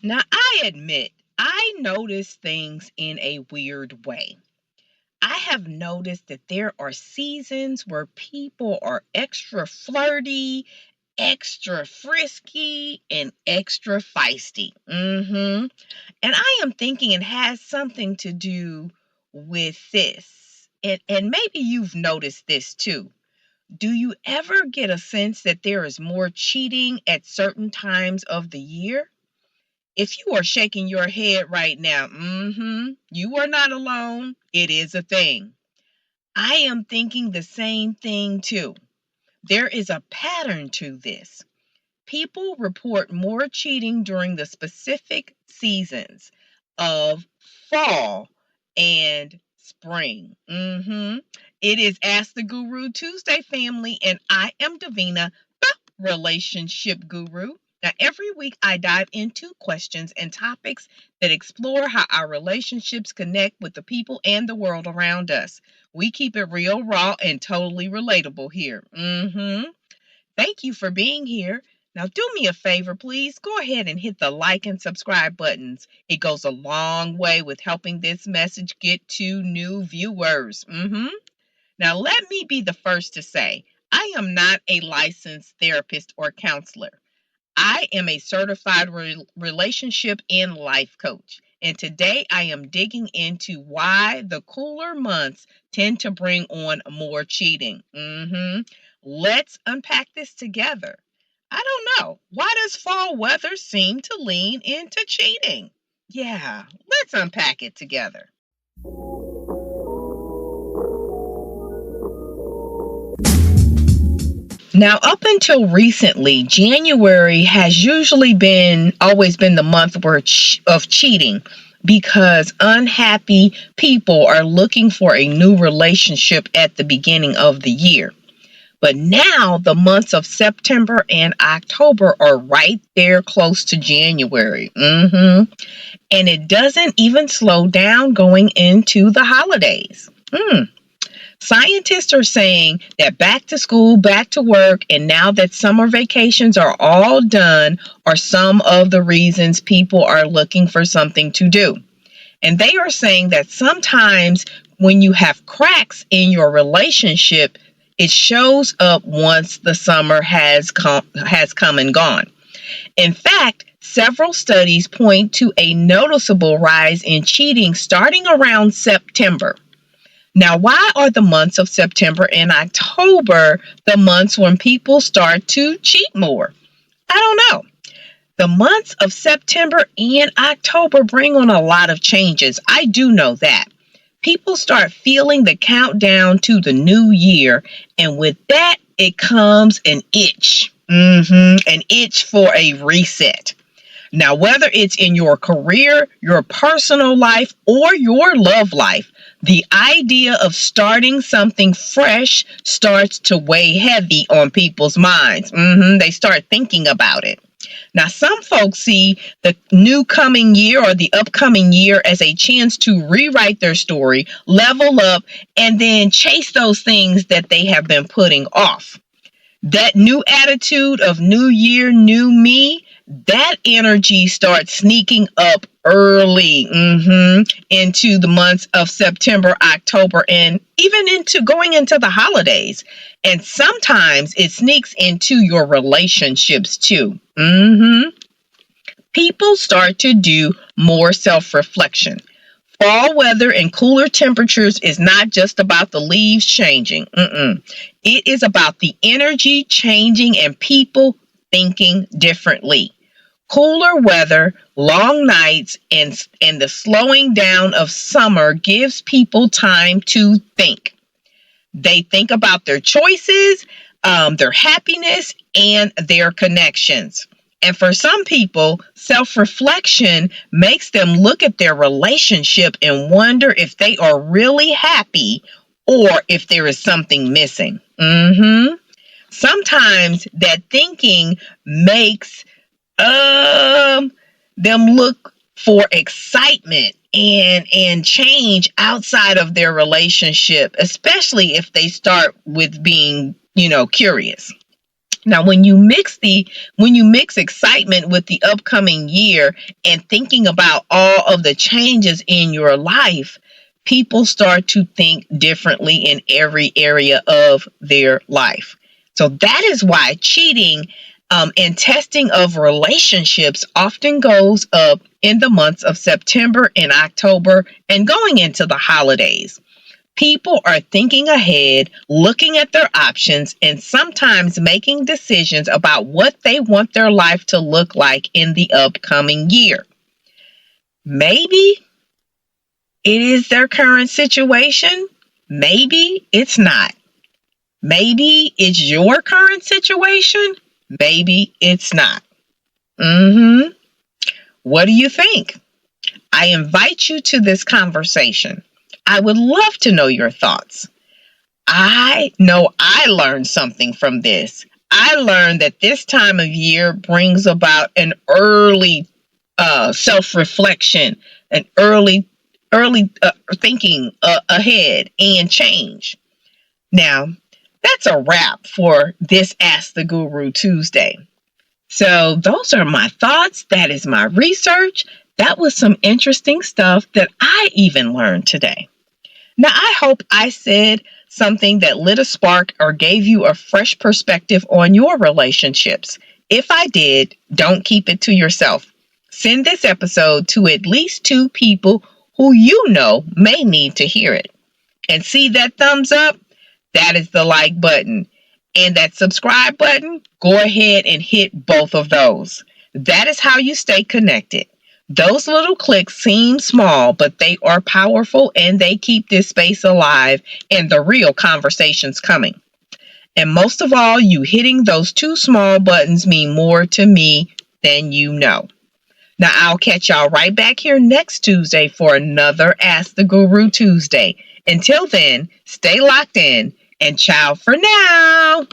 Now, I admit, I notice things in a weird way. I have noticed that there are seasons where people are extra flirty, extra frisky, and extra feisty. And I am thinking it has something to do with this. And maybe you've noticed this too. Do you ever get a sense that there is more cheating at certain times of the year? If you are shaking your head right now, you are not alone. It is a thing. I am thinking the same thing too. There is a pattern to this. People report more cheating during the specific seasons of fall and spring. It is Ask the Guru Tuesday, family, and I am Davena, the Relationship Guru. Now, every week I dive into questions and topics that explore how our relationships connect with the people and the world around us. We keep it real, raw, and totally relatable here. Thank you for being here. Now, do me a favor, please. Go ahead and hit the like and subscribe buttons. It goes a long way with helping this message get to new viewers. Now, let me be the first to say, I am not a licensed therapist or counselor. I am a certified relationship and life coach. And today I am digging into why the cooler months tend to bring on more cheating. Let's unpack this together. I don't know. Why does fall weather seem to lean into cheating? Yeah, let's unpack it together. Now, up until recently, January has always been the month of cheating because unhappy people are looking for a new relationship at the beginning of the year. But now the months of September and October are right there close to January. And it doesn't even slow down going into the holidays. Scientists are saying that back to school, back to work, and now that summer vacations are all done are some of the reasons people are looking for something to do. And they are saying that sometimes when you have cracks in your relationship, it shows up once the summer has come and gone. In fact, several studies point to a noticeable rise in cheating starting around September. Now, why are the months of September and October the months when people start to cheat more? I don't know. The months of September and October bring on a lot of changes. I do know that. People start feeling the countdown to the new year, and with that, it comes an itch. An itch for a reset. Now, whether it's in your career, your personal life, or your love life, the idea of starting something fresh starts to weigh heavy on people's minds. They start thinking about it. Now, some folks see the new coming year or the upcoming year as a chance to rewrite their story, level up, and then chase those things that they have been putting off. That new attitude of new year, new me, that energy starts sneaking up early into the months of September, October, and even into going into the holidays. And sometimes it sneaks into your relationships too. People start to do more self-reflection. Fall weather and cooler temperatures is not just about the leaves changing. It is about the energy changing and people thinking differently. Cooler weather, long nights, and the slowing down of summer gives people time to think. They think about their choices, their happiness, and their connections. And for some people, self-reflection makes them look at their relationship and wonder if they are really happy or if there is something missing. Sometimes that thinking makes them look for excitement and change outside of their relationship, especially if they start with being, curious. Now, when you mix excitement with the upcoming year and thinking about all of the changes in your life, people start to think differently in every area of their life. So that is why cheating and testing of relationships often goes up in the months of September and October and going into the holidays. People are thinking ahead, looking at their options, and sometimes making decisions about what they want their life to look like in the upcoming year. Maybe it is their current situation. Maybe it's not. Maybe it's your current situation. Maybe it's not. What do you think? I invite you to this conversation. I would love to know your thoughts. I know I learned something from this. I learned that this time of year brings about an early self-reflection, an early thinking ahead and change. Now, that's a wrap for this Ask the Guru Tuesday. So those are my thoughts. That is my research. That was some interesting stuff that I even learned today. Now, I hope I said something that lit a spark or gave you a fresh perspective on your relationships. If I did, don't keep it to yourself. Send this episode to at least 2 people who you know may need to hear it. And see that thumbs up? That is the like button. And that subscribe button, go ahead and hit both of those. That is how you stay connected. Those little clicks seem small, but they are powerful and they keep this space alive and the real conversations coming. And most of all, you hitting those 2 small buttons mean more to me than you know. Now, I'll catch y'all right back here next Tuesday for another Ask the Guru Tuesday. Until then, stay locked in and ciao for now.